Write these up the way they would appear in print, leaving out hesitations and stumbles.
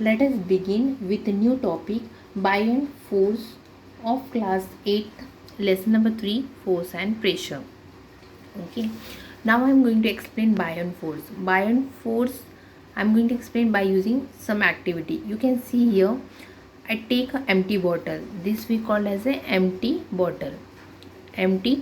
Let us begin with a new topic, buoyant force of class 8, lesson number 3, force and pressure. Okay, now I am going to explain buoyant force. Buoyant force I am going to explain by using some activity. You can see here, I take an empty bottle. This we call as a empty bottle. Empty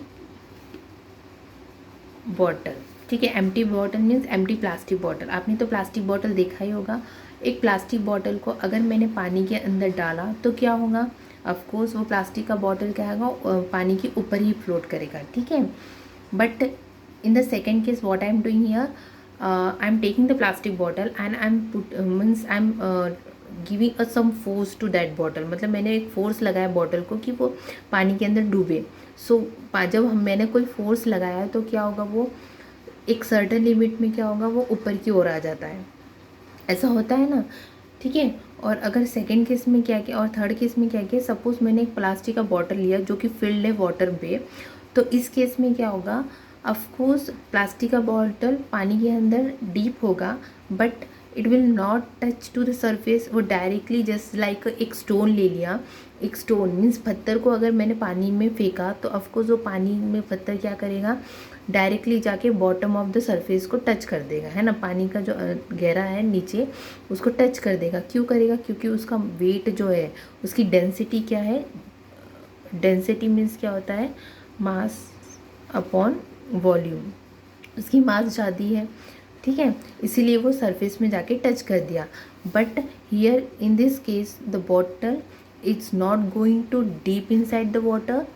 bottle, ठीक है. Empty bottle means empty plastic bottle. आपने तो plastic bottle देखा ही होगा. एक plastic bottle को अगर मैंने पानी के अंदर डाला तो क्या होगा, ऑफकोर्स वो प्लास्टिक का बॉटल क्या होगा, पानी के ऊपर ही फ्लोट करेगा, ठीक है. But in the second case what I am doing here, I am taking the plastic bottle and I am means I am giving some force to that bottle. मतलब मैंने एक फोर्स लगाया बॉटल को कि वो पानी के अंदर डूबे. सो जब मैंने कोई फोर्स लगाया तो क्या होगा, वो एक सर्टेन लिमिट में क्या होगा, वो ऊपर की ओर आ जाता है. ऐसा होता है ना, ठीक है. और अगर सेकंड केस में क्या किया और थर्ड केस में क्या किया, सपोज मैंने एक प्लास्टिक का बॉटल लिया जो कि फिल्ड है वाटर पे, तो इस केस में क्या होगा, ऑफकोर्स प्लास्टिक का बॉटल पानी के अंदर डीप होगा but it will not touch to the surface. वो डायरेक्टली जस्ट लाइक एक स्टोन ले लिया. एक स्टोन मीन्स पत्थर को अगर मैंने पानी में फेंका तो ऑफकोर्स वो पानी में पत्थर क्या करेगा, डायरेक्टली जाके बॉटम ऑफ द सरफेस को टच कर देगा, है ना. पानी का जो गहरा है नीचे उसको टच कर देगा. क्यों करेगा, क्योंकि उसका वेट जो है, उसकी डेंसिटी क्या है, डेंसिटी मीन्स क्या होता है, मास अपॉन वॉल्यूम. उसकी मास ज़्यादा है, ठीक है, इसीलिए वो सरफेस में जाके टच कर दिया. But here in this case the bottle it's not going to deep inside the water.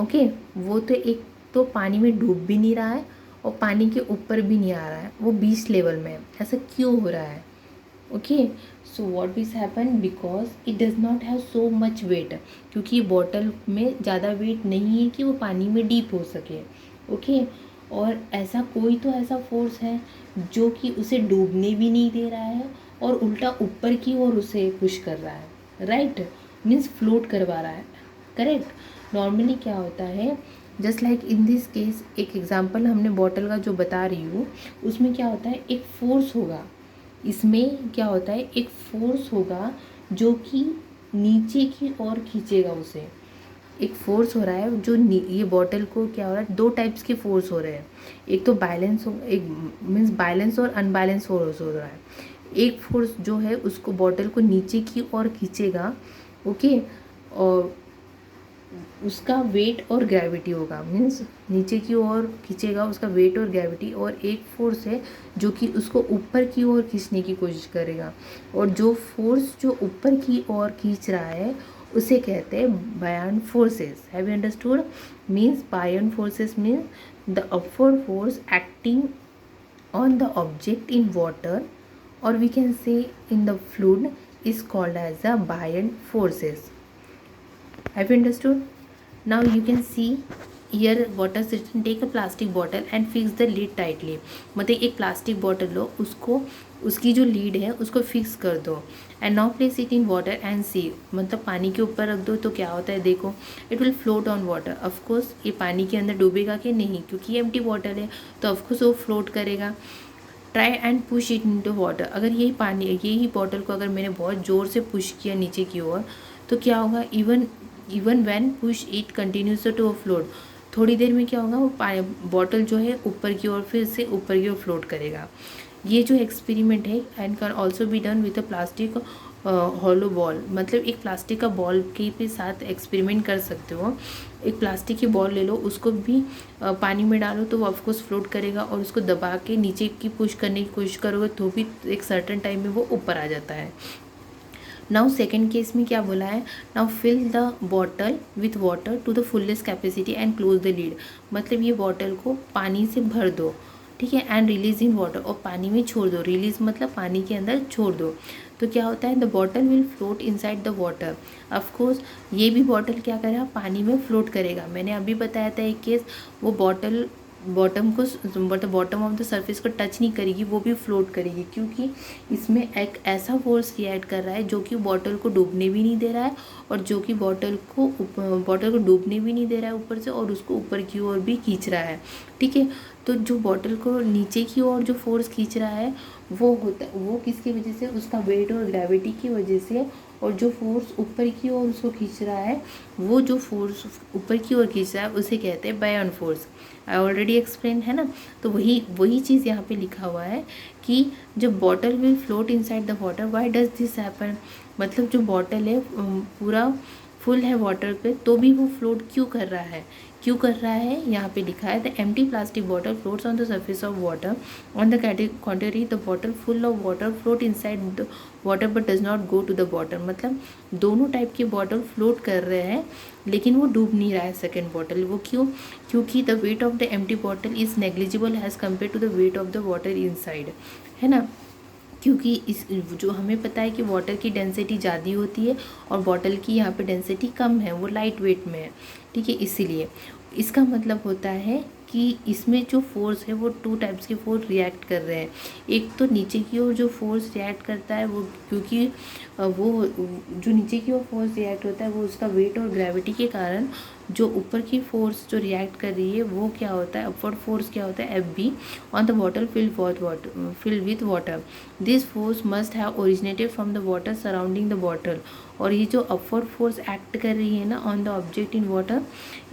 Okay, वो तो एक तो पानी में डूब भी नहीं रहा है और पानी के ऊपर भी नहीं आ रहा है, वो बीच लेवल में है. ऐसा क्यों हो रहा है, okay. So what is happen, because it does not have so much weight. क्योंकि बॉटल में ज़्यादा वेट नहीं है कि वो पानी में डीप हो सके, ओके. और ऐसा कोई तो ऐसा फोर्स है जो कि उसे डूबने भी नहीं दे रहा है और उल्टा ऊपर की ओर उसे पुश कर रहा है, राइट. मीन्स फ्लोट करवा रहा है, करेक्ट. नॉर्मली क्या होता है, just like in this case, एक एग्जांपल हमने बॉटल का जो बता रही हूँ, उसमें क्या होता है, एक फोर्स होगा. इसमें क्या होता है, एक फोर्स होगा जो कि नीचे की ओर खींचेगा उसे. एक फोर्स हो रहा है जो ये बॉटल को क्या हो रहा है, दो टाइप्स के फोर्स हो रहे हैं. एक तो बैलेंस हो, एक मीन्स बैलेंस और अनबैलेंस फोर्स हो रहा है. एक फोर्स जो है उसको बॉटल को नीचे की ओर खींचेगा, ओके, और उसका वेट और ग्रेविटी होगा. मीन्स नीचे की ओर खींचेगा उसका वेट और ग्रेविटी. और एक फोर्स है जो कि उसको ऊपर की ओर खींचने की कोशिश करेगा. और जो फोर्स जो ऊपर की ओर खींच रहा है उसे कहते हैं Bayern forces. Have you understood. Means Bayern forces means the upward force acting on the object in water, or we can say in the fluid, is called as the buoyant forces. Have you understood? Now you can see here water system. Take a plastic bottle and fix the lid tightly. मतलब एक plastic bottle लो, उसको उसकी जो lead है उसको fix कर दो. And now place it in water and see. मतलब पानी के ऊपर रख दो तो क्या होता है, देखो, it will float on water. Of course ये पानी के अंदर डूबेगा कि नहीं, क्योंकि ये एम्प्टी बॉटल है तो ऑफकोर्स वो फ्लोट करेगा. Try and push it into water. अगर यही बॉटल को अगर मैंने बहुत ज़ोर से पुश किया नीचे की ओर तो क्या होगा, even when push it continues to float, थोड़ी देर में क्या होगा, वो बॉटल जो है ऊपर की ओर फिर से ऊपर की ओर फ्लोट करेगा. ये जो एक्सपेरिमेंट है and can also be done with a plastic hollow ball. मतलब एक प्लास्टिक का बॉल के भी साथ एक्सपेरिमेंट कर सकते हो. एक प्लास्टिक की बॉल ले लो, उसको भी पानी में डालो तो वो ऑफकोर्स फ्लोट करेगा. और उसको दबा के नीचे की पुश करने की कोशिश करोगे तो भी एक सर्टेन टाइम में वो ऊपर आ जाता है. नाउ सेकेंड केस में क्या बोला है, now fill the bottle with water to the fullest capacity and close the lid. मतलब ये बॉटल को पानी से भर दो, ठीक है, एंड रिलीज इन वाटर. और पानी में छोड़ दो. रिलीज मतलब पानी के अंदर छोड़ दो. तो क्या होता है, the bottle will float inside the water. Of course ये भी बॉटल क्या करेगा, पानी में फ्लोट करेगा. मैंने अभी बताया था एक केस, वो bottle bottom of the surface को टच नहीं करेगी, वो भी फ्लोट करेगी. क्योंकि इसमें एक ऐसा फोर्स क्रिएट कर रहा है जो कि बॉटल को डूबने भी नहीं दे रहा है और जो कि बॉटल को डूबने भी नहीं दे रहा है ऊपर से, और उसको ऊपर की ओर भी खींच रहा है, ठीक है. तो जो बॉटल को नीचे की ओर जो फोर्स खींच रहा है वो किसकी वजह से, उसका वेट और ग्रेविटी की वजह से। और जो फोर्स ऊपर की ओर उसको खींच रहा है, वो जो फोर्स ऊपर की ओर खींच रहा है उसे कहते हैं बायोन फोर्स। आई ऑलरेडी एक्सप्लेन है ना। तो वही चीज़ यहाँ पे लिखा हुआ है कि जब bottle will float inside the water, why does this happen. मतलब जो बॉटल है पूरा फुल है वाटर पे, तो भी वो फ्लोट क्यों कर रहा है, यहाँ पे लिखा है the empty plastic bottle floats on the surface of water, on the contrary the bottle full of water float inside the water but does not go to the bottom. मतलब दोनों टाइप के बॉटल फ्लोट कर रहे हैं लेकिन वो डूब नहीं रहा है सेकेंड बॉटल। वो क्यों? क्योंकि the weight of the empty bottle is negligible as compare to the weight of the water inside, है ना। क्योंकि इस जो हमें पता है कि वाटर की डेंसिटी ज़्यादा होती है और बॉटल की यहाँ पे डेंसिटी कम है, वो लाइट वेट में है, ठीक है। इसीलिए इसका मतलब होता है कि इसमें जो फोर्स है वो टू टाइप्स के फोर्स रिएक्ट कर रहे हैं। एक तो नीचे की ओर जो फोर्स रिएक्ट करता है वो, क्योंकि वो जो नीचे की ओर फोर्स रिएक्ट होता है वो उसका वेट और ग्रेविटी के कारण, जो ऊपर की फोर्स जो रिएक्ट कर रही है वो क्या होता है, अपवर्ड फोर्स क्या होता है, Fb on the bottle field with water. This force must have originated from the water surrounding the bottle. और ये जो अपवर्ड फोर्स एक्ट कर रही है ना on the object in water,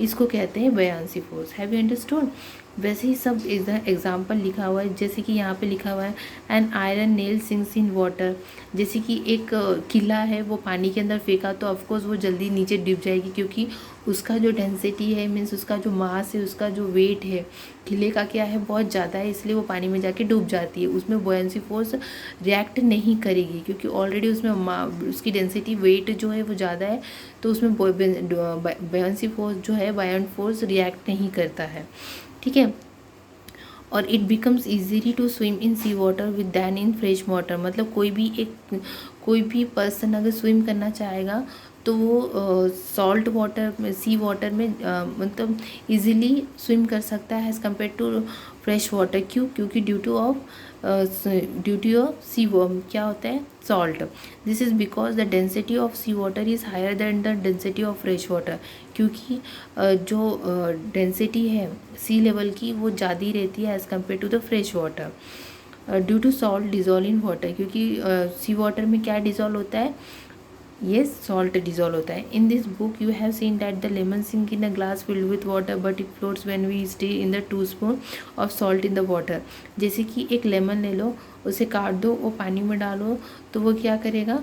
इसको कहते हैं बयांसी फोर्स। Have you understood. वैसे ही सब एग्जाम्पल लिखा हुआ है, जैसे कि यहाँ पे लिखा हुआ है an iron nail sinks in water. जैसे कि एक किला है, वो पानी के अंदर फेंका तो ऑफकोर्स वो जल्दी नीचे डूब जाएगी, क्योंकि उसका जो डेंसिटी है, मीन्स उसका जो मास है, उसका जो वेट है किले का क्या है, बहुत ज़्यादा है, इसलिए वो पानी में जाके डूब जाती है। उसमें बॉयंसी फोर्स रिएक्ट नहीं करेगी क्योंकि ऑलरेडी उसमें उसकी डेंसिटी वेट जो है वो ज़्यादा है, तो उसमें बॉयंसी फोर्स जो है, बायोन फोर्स रिएक्ट नहीं करता है, ठीक है। और it becomes easily to swim in sea water with than in fresh water. मतलब कोई भी पर्सन अगर स्विम करना चाहेगा तो वो सॉल्ट वाटर में, सी वाटर में मतलब इजीली स्विम कर सकता है as compare to fresh water. क्यों? क्योंकि ड्यू टू सी क्या होता है, salt. This is because the density of sea water is higher than the density of fresh water. क्योंकि जो डेंसिटी है सी लेवल की वो ज़्यादा रहती है as compare to the fresh water. Due to salt dissolve in water, क्योंकि sea water में क्या डिजॉल्व होता है, ये सॉल्ट डिजॉल्व होता है। In this book you have seen that the lemon sink in a glass filled with water but it floats when we stay in the 2 spoon of salt in the water. जैसे कि एक lemon ले लो, उसे काट दो और पानी में डालो तो वो क्या करेगा,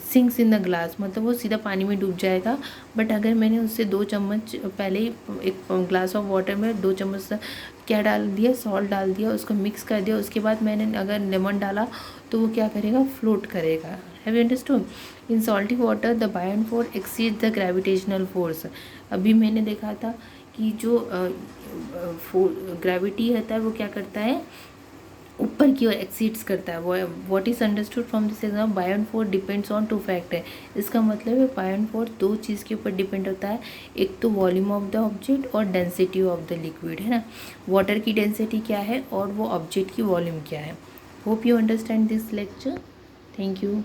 सिंक्स इन द ग्लास, मतलब वो सीधा पानी में डूब जाएगा। बट अगर मैंने उससे 2 चम्मच पहले ही एक ग्लास ऑफ वाटर में 2 चम्मच क्या डाल दिया, सॉल्ट डाल दिया, उसको मिक्स कर दिया, उसके बाद मैंने अगर लेमन डाला तो वो क्या करेगा, फ्लोट करेगा। Have you understood. In salty water the buoyant force exceed the gravitational force. अभी मैंने देखा था कि जो ग्रेविटी होता है वो क्या करता है, ऊपर की ओर एक्सीड्स करता है। What is understood from this exam, buoyant force depends on 2 factor. इसका मतलब है बायोन फोर्स 2 चीज़ के ऊपर डिपेंड होता है, एक तो वॉल्यूम ऑफ द ऑब्जेक्ट और डेंसिटी ऑफ द लिक्विड, है ना। वाटर की डेंसिटी क्या है और वो ऑब्जेक्ट की वॉल्यूम क्या है। Hope you understand this lecture. Thank you.